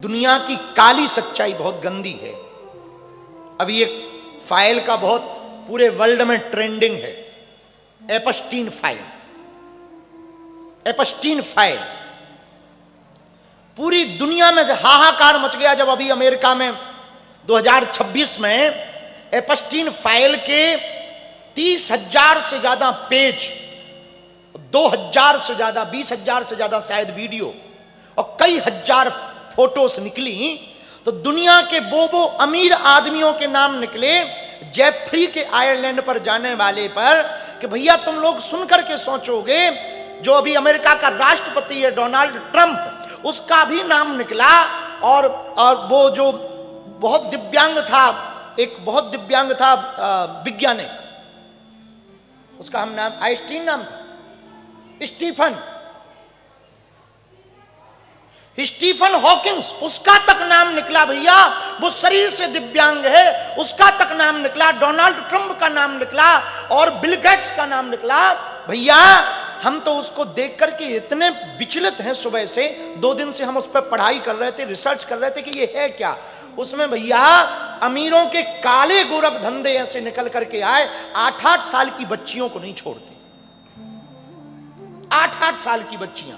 दुनिया की काली सच्चाई बहुत गंदी है। अभी एक फाइल का बहुत पूरे वर्ल्ड में ट्रेंडिंग है, एपस्टीन फाइल। एपस्टीन फाइल पूरी दुनिया में हाहाकार मच गया जब अभी अमेरिका में 2026 में एपस्टीन फाइल के 30,000 से ज्यादा पेज, 2,000 से ज्यादा, 20,000 से ज्यादा शायद वीडियो और कई हजार फोटोस निकली। तो दुनिया के वो अमीर आदमियों के नाम निकले जेफरी के आयरलैंड पर जाने वाले पर, कि भैया तुम लोग सुनकर के सोचोगे जो अभी अमेरिका का राष्ट्रपति है डोनाल्ड ट्रंप, उसका भी नाम निकला। और वो जो बहुत दिव्यांग था, एक बहुत दिव्यांग था वैज्ञानिक, उसका हम नाम आइंस्टीन नाम था, स्टीफन हॉकिंग्स, उसका तक नाम निकला भैया। वो शरीर से दिव्यांग है, उसका तक नाम निकला। डोनाल्ड ट्रंप का नाम निकला और बिल गेट्स का नाम निकला। भैया हम तो उसको देख करके इतने विचलित हैं, सुबह से 2 दिन से हम उस पर पढ़ाई कर रहे थे, रिसर्च कर रहे थे कि ये है क्या। उसमें भैया अमीरों के काले गोरख धंधे ऐसे निकल करके आए। 8-8 साल की बच्चियों को नहीं छोड़ते, 8-8 साल की बच्चियां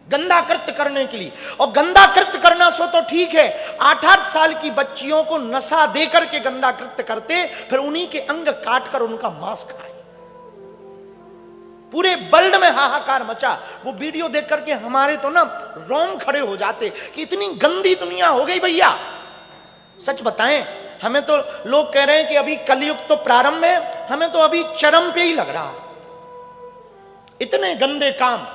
गंदा कृत्य करने के लिए। और गंदा कृत्य करना सो तो ठीक है, 8-8 साल की बच्चियों को नशा देकर के गंदा कृत्य करते, फिर उन्हीं के अंग काटकर उनका मांस खाए। पूरे वर्ल्ड में हाहाकार मचा। वो वीडियो देख करके हमारे तो ना रोम खड़े हो जाते कि इतनी गंदी दुनिया हो गई भैया। सच बताएं, हमें तो लोग कह रहे हैं कि अभी कलयुग तो प्रारंभ है, हमें तो अभी चरम पे ही लग रहा। इतने गंदे काम।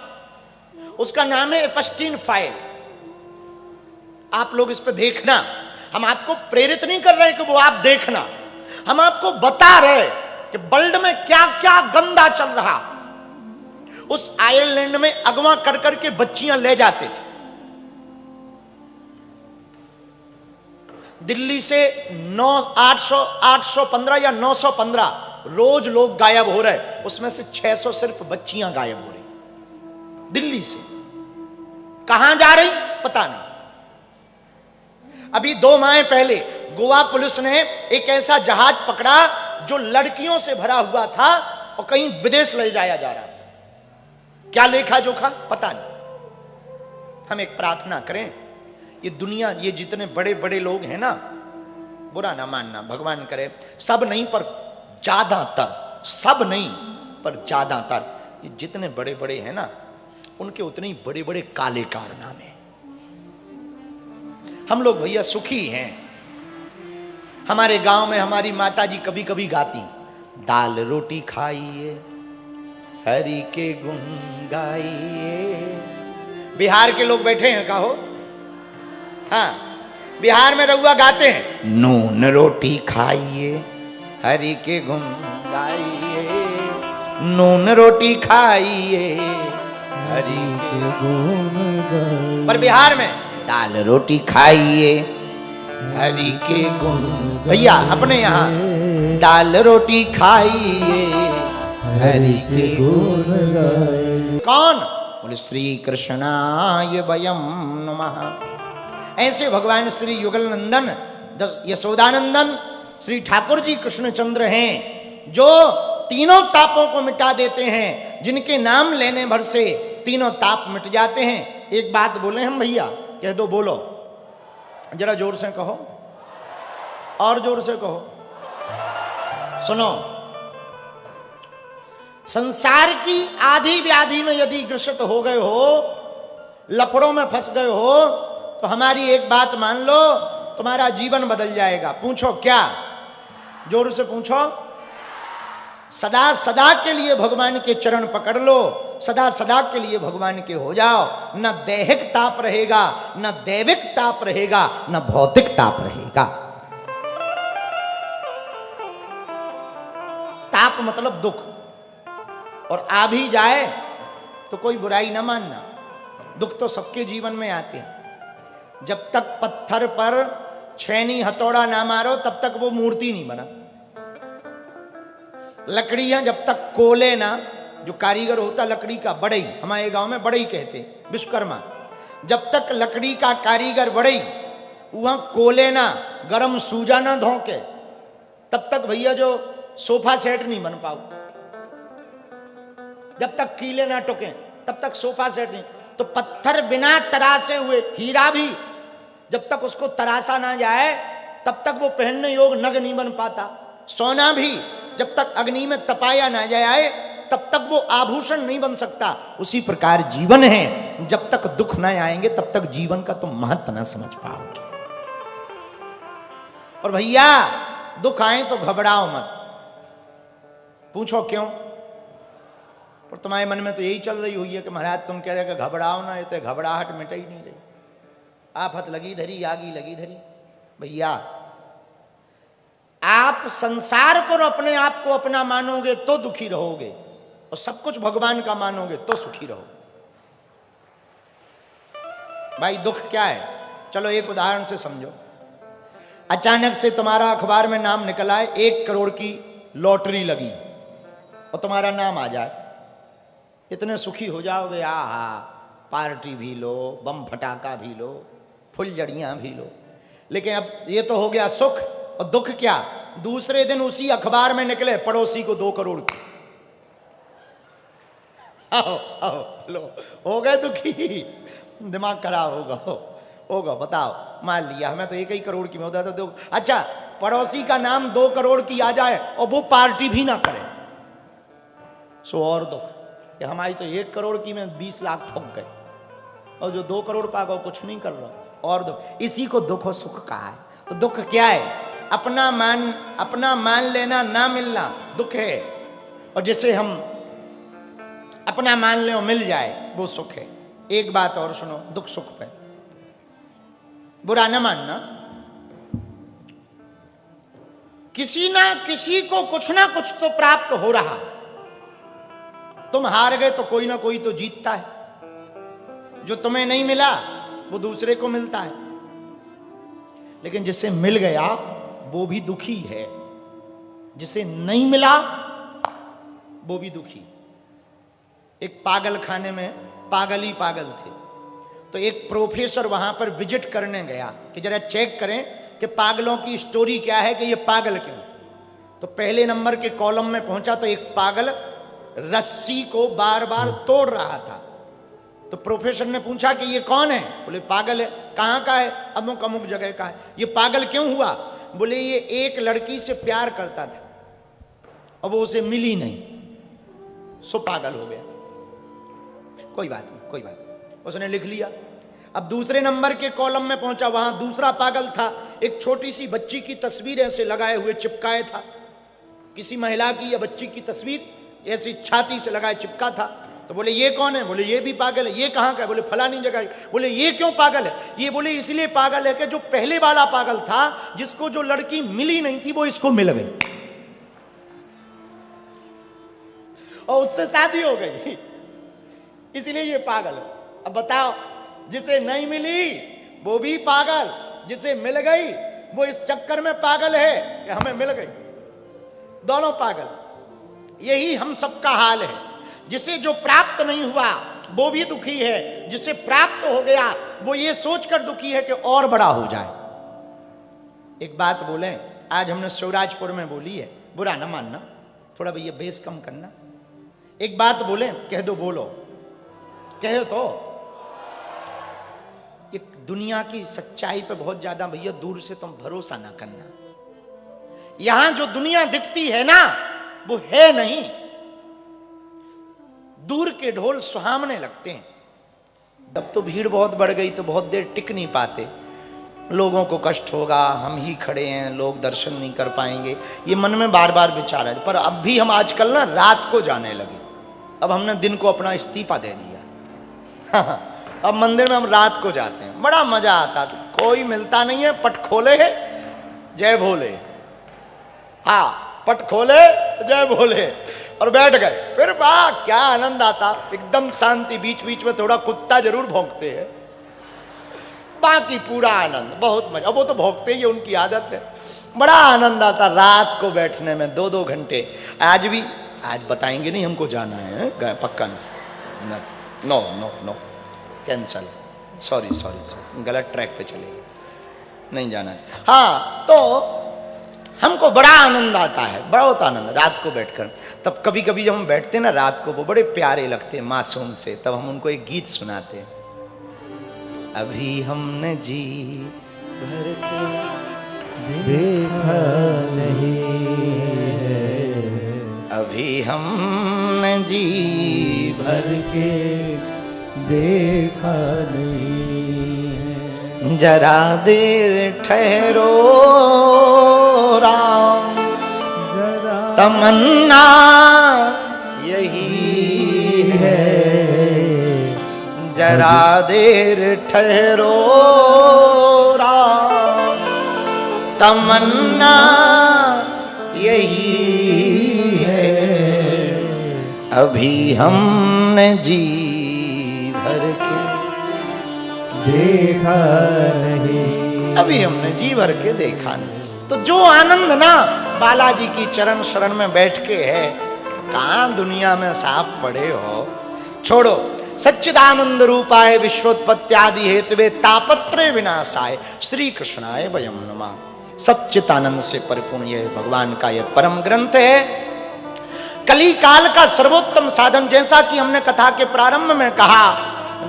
उसका नाम है एपस्टीन फाइल। आप लोग इस पे देखना। हम आपको प्रेरित नहीं कर रहे कि वो आप देखना, हम आपको बता रहे कि वर्ल्ड में क्या क्या गंदा चल रहा। उस आयरलैंड में अगवा कर करके बच्चियां ले जाते थे। दिल्ली से 815 या 915 रोज लोग गायब हो रहे, उसमें से 600 सिर्फ बच्चियां गायब हो रही। दिल्ली से कहां जा रही पता नहीं। अभी 2 माह पहले गोवा पुलिस ने एक ऐसा जहाज पकड़ा जो लड़कियों से भरा हुआ था और कहीं विदेश ले जाया जा रहा था। क्या लेखा जोखा पता नहीं। हम एक प्रार्थना करें, ये दुनिया, ये जितने बड़े बड़े लोग हैं ना, बुरा ना मानना, भगवान करे सब नहीं पर ज्यादातर, सब नहीं पर ज्यादातर ये जितने बड़े बड़े हैं ना, उनके उतने ही बड़े बड़े काले कारनामे। हम लोग भैया सुखी हैं। हमारे गांव में हमारी माताजी कभी कभी गाती, दाल रोटी खाइए हरि के गुण गाइए। बिहार के लोग बैठे हैं, कहो हाँ, बिहार में रउआ गाते हैं, नून रोटी खाइए हरि के गुण गाइए, नून रोटी खाइए हरि के गुण गाइए। पर बिहार में दाल रोटी खाइए हरि के गुण। भैया अपने यहाँ दाल रोटी खाइए हरि के गुण गाइए। कौन? बोले श्री कृष्णाय वयम नमः। ऐसे भगवान श्री युगल नंदन, यशोदानंदन, श्री ठाकुर जी कृष्णचंद्र हैं जो तीनों तापों को मिटा देते हैं। जिनके नाम लेने भर से तीनों ताप मिट जाते हैं। एक बात बोले हम भैया, कह दो, बोलो जरा जोर से कहो, और जोर से कहो। सुनो, संसार की आधी व्याधि में यदि ग्रसित हो गए हो, लफड़ों में फंस गए हो, तो हमारी एक बात मान लो, तुम्हारा जीवन बदल जाएगा। पूछो क्या? जोर से पूछो। सदा सदा के लिए भगवान के चरण पकड़ लो, सदा सदा के लिए भगवान के हो जाओ। न दैहिक ताप रहेगा, न दैविक ताप रहेगा, न भौतिक ताप रहेगा। ताप मतलब दुख, और आ भी जाए तो कोई बुराई ना मानना। दुख तो सबके जीवन में आते हैं। जब तक पत्थर पर छेनी हथौड़ा ना मारो तब तक वो मूर्ति नहीं बना। लकड़ियां जब तक कोले ना, जो कारीगर होता लकड़ी का, बढ़ई, हमारे गांव में बढ़ई कहते, विश्वकर्मा, जब तक लकड़ी का कारीगर बढ़ई वहां कोले ना गरम सूजा ना धोके, तब तक भैया जो सोफा सेट नहीं बन पाओ। जब तक कीले ना टुके तब तक सोफा सेट नहीं। तो पत्थर बिना तरासे हुए, हीरा भी जब तक उसको तरासा ना जाए तब तक वो पहनने योग्य नग नहीं बन पाता। सोना भी जब तक अग्नि में तपाया ना जाए तब तक वो आभूषण नहीं बन सकता। उसी प्रकार जीवन है, जब तक दुख ना आएंगे तब तक जीवन का तुम महत्व ना समझ पाओगे। और भैया दुख आए तो घबराओ मत। पूछो क्यों? पर तुम्हारे मन में तो यही चल रही हुई है कि महाराज तुम कह रहे कि घबराओ ना, ये तो घबराहट मिट ही नहीं रही, आफत लगी धरी, आगी लगी धरी। भैया आप संसार को और अपने आप को अपना मानोगे तो दुखी रहोगे, और सब कुछ भगवान का मानोगे तो सुखी रहोगे। भाई दुख क्या है? चलो एक उदाहरण से समझो। अचानक से तुम्हारा अखबार में नाम निकल आए, 1 करोड़ की लॉटरी लगी और तुम्हारा नाम आ जाए, इतने सुखी हो जाओगे, आहा पार्टी भी लो, बम फटाका भी लो, फुलझड़ियां भी लो। लेकिन अब ये तो हो गया सुख। और दुख क्या? दूसरे दिन उसी अखबार में निकले पड़ोसी को 2 करोड़ की। आओ आओ लो, हो गए दुखी, दिमाग खराब होगा बताओ। मान लिया हमें तो 1 करोड़ की में होता तो अच्छा, पड़ोसी का नाम 2 करोड़ की आ जाए और वो पार्टी भी ना करे, सो और दुख। हमारी तो 1 करोड़ की में 20 लाख ठोक गए, और जो 2 करोड़ पा गए कुछ नहीं कर लो, और दुख। इसी को दुख और सुख कहा है। तो दुख क्या है? अपना मान लेना ना मिलना दुख है, और जिसे हम अपना मान ले और मिल जाए वो सुख है। एक बात और सुनो, दुख सुख पे बुरा न मानना। किसी ना किसी को कुछ ना कुछ तो प्राप्त हो रहा। तुम हार गए तो कोई ना कोई तो जीतता है। जो तुम्हें नहीं मिला वो दूसरे को मिलता है, लेकिन जिसे मिल गया वो भी दुखी है, जिसे नहीं मिला वो भी दुखी। एक पागल खाने में पागल ही पागल थे, तो एक प्रोफेसर वहां पर विजिट करने गया कि जरा चेक करें कि पागलों की स्टोरी क्या है, कि ये पागल क्यों। तो पहले नंबर के कॉलम में पहुंचा तो एक पागल रस्सी को बार बार तोड़ रहा था। तो प्रोफेसर ने पूछा कि ये कौन है? बोले पागल है। कहां का है? अमुक अमुक जगह का है। ये पागल क्यों हुआ? बोले ये एक लड़की से प्यार करता था और वो उसे मिली नहीं, सो पागल हो गया। कोई बात नहीं, कोई बात नहीं, उसने लिख लिया। अब दूसरे नंबर के कॉलम में पहुंचा, वहां दूसरा पागल था, एक छोटी सी बच्ची की तस्वीर ऐसे लगाए हुए चिपकाए था, किसी महिला की या बच्ची की तस्वीर ऐसी छाती से लगाए चिपका था। तो बोले ये कौन है? बोले ये भी पागल है। ये कहां का है? बोले फलानी जगह। बोले ये क्यों पागल है? ये बोले इसलिए पागल है कि जो पहले वाला पागल था, जिसको जो लड़की मिली नहीं थी, वो इसको मिल गई और उससे शादी हो गई, इसलिए ये पागल है। अब बताओ, जिसे नहीं मिली वो भी पागल, जिसे मिल गई वो इस चक्कर में पागल है कि हमें मिल गई। दोनों पागल। यही हम सबका हाल है। जिसे जो प्राप्त नहीं हुआ वो भी दुखी है, जिसे प्राप्त हो गया वो ये सोचकर दुखी है कि और बड़ा हो जाए। एक बात बोले, आज हमने शिवराजपुर में बोली है, बुरा ना मानना, थोड़ा भैया बेस कम करना। एक बात बोले, कह दो, बोलो, कहो तो। एक दुनिया की सच्चाई पे बहुत ज्यादा भैया दूर से तुम भरोसा ना करना। यहां जो दुनिया दिखती है ना वो है नहीं। दूर के ढोल सुहावने लगते हैं। तब तो भीड़ बहुत बढ़ गई तो बहुत देर टिक नहीं पाते, लोगों को कष्ट होगा, हम ही खड़े हैं, लोग दर्शन नहीं कर पाएंगे, ये मन में बार बार विचार है। पर अब भी हम आजकल ना रात को जाने लगे। अब हमने दिन को अपना इस्तीफा दे दिया। अब मंदिर में हम रात को जाते हैं, बड़ा मजा आता है। कोई मिलता नहीं है, पट खोले है जय भोले, हाँ पट खोले जय भोले, और बैठ गए। फिर वाह क्या आनंद आता, एकदम शांति। बीच बीच में थोड़ा कुत्ता जरूर भौंकते हैं, बाकी पूरा आनंद, बहुत मजा। वो तो भौंकते ही, उनकी आदत है। बड़ा आनंद आता रात को बैठने में, 2-2 घंटे। आज भी, आज बताएंगे नहीं हमको जाना है, पक्का नहीं, no no no, cancel, sorry sorry sorry, गलत ट्रैक पे चले गए, नहीं जाना चाहिए। हाँ, तो हमको बड़ा आनंद आता है, बहुत आनंद रात को बैठकर। तब कभी कभी जब हम बैठते ना रात को, वो बड़े प्यारे लगते हैं मासूम से, तब हम उनको एक गीत सुनाते हैं। अभी हमने जी भर के देखा नहीं है, अभी हमने जी भर के देखा नहीं है, जरा देर ठहरो राम, जरा तमन्ना यही है, जरा देर ठहरो राम, तमन्ना यही है, अभी हमने जी भर के देखा नहीं, अभी हमने जी भर के देखा नहीं। तो जो आनंद ना बालाजी की चरण शरण में बैठ के है, कहां दुनिया में साफ पड़े हो। छोड़ो, सच्चिदानंद रूपाय विश्वोत्पत्त्यादि हेतुवे तापत्रय विनाशाय श्री कृष्णाय वयम नमः। सच्चिदानंद से परिपूर्ण यह भगवान का यह परम ग्रंथ है, कली काल का सर्वोत्तम साधन। जैसा कि हमने कथा के प्रारंभ में कहा,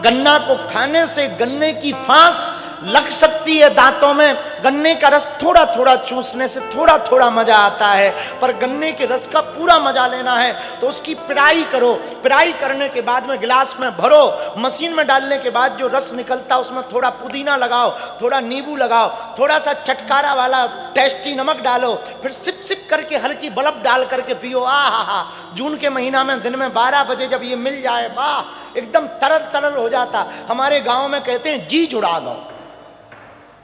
गन्ना को खाने से गन्ने की फांस लग सकती है दांतों में, गन्ने का रस थोड़ा थोड़ा चूसने से थोड़ा थोड़ा मजा आता है, पर गन्ने के रस का पूरा मजा लेना है तो उसकी पिराई करो। पिराई करने के बाद में गिलास में भरो, मशीन में डालने के बाद जो रस निकलता है उसमें थोड़ा पुदीना लगाओ, थोड़ा नींबू लगाओ, थोड़ा सा चटकारा वाला टेस्टी नमक डालो, फिर सिप सिप करके हल्की बर्फ डाल करके पियो। हा, जून के महीना में दिन में 12 बजे जब ये मिल जाए, वाह, एकदम तरल तरल हो जाता। हमारे गांव में कहते हैं जी जुड़ा गो,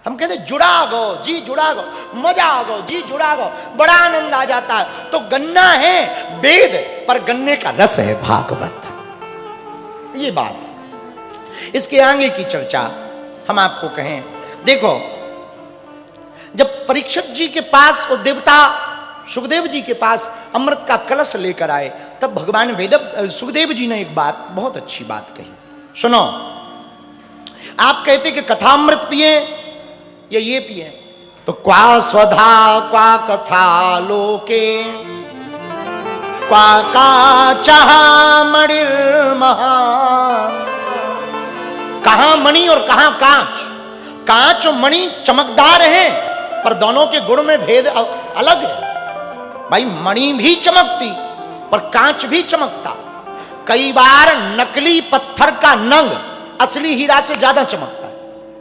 हम कहते जुड़ा गो, जी जुड़ा गो, मजा आ गो, जी जुड़ा गो, बड़ा आनंद आ जाता है। तो गन्ना है वेद, पर गन्ने का रस है भागवत, ये बात। इसके आगे की चर्चा हम आपको कहें, देखो, जब परीक्षित जी के पास वो देवता सुखदेव जी के पास अमृत का कलश लेकर आए, तब भगवान सुखदेव जी ने एक बात, बहुत अच्छी बात कही। सुनो, आप कहते कि कथामृत पिए या ये पिए, तो क्वा स्वधा क्वा कथा लोके क्वा काचा मणिर्महा। कहां मणि और कहां कांच। कांच और मणि चमकदार हैं, पर दोनों के गुण में भेद अलग है। भाई, मणि भी चमकती पर कांच भी चमकता। कई बार नकली पत्थर का नंग असली हीरा से ज्यादा चमकता।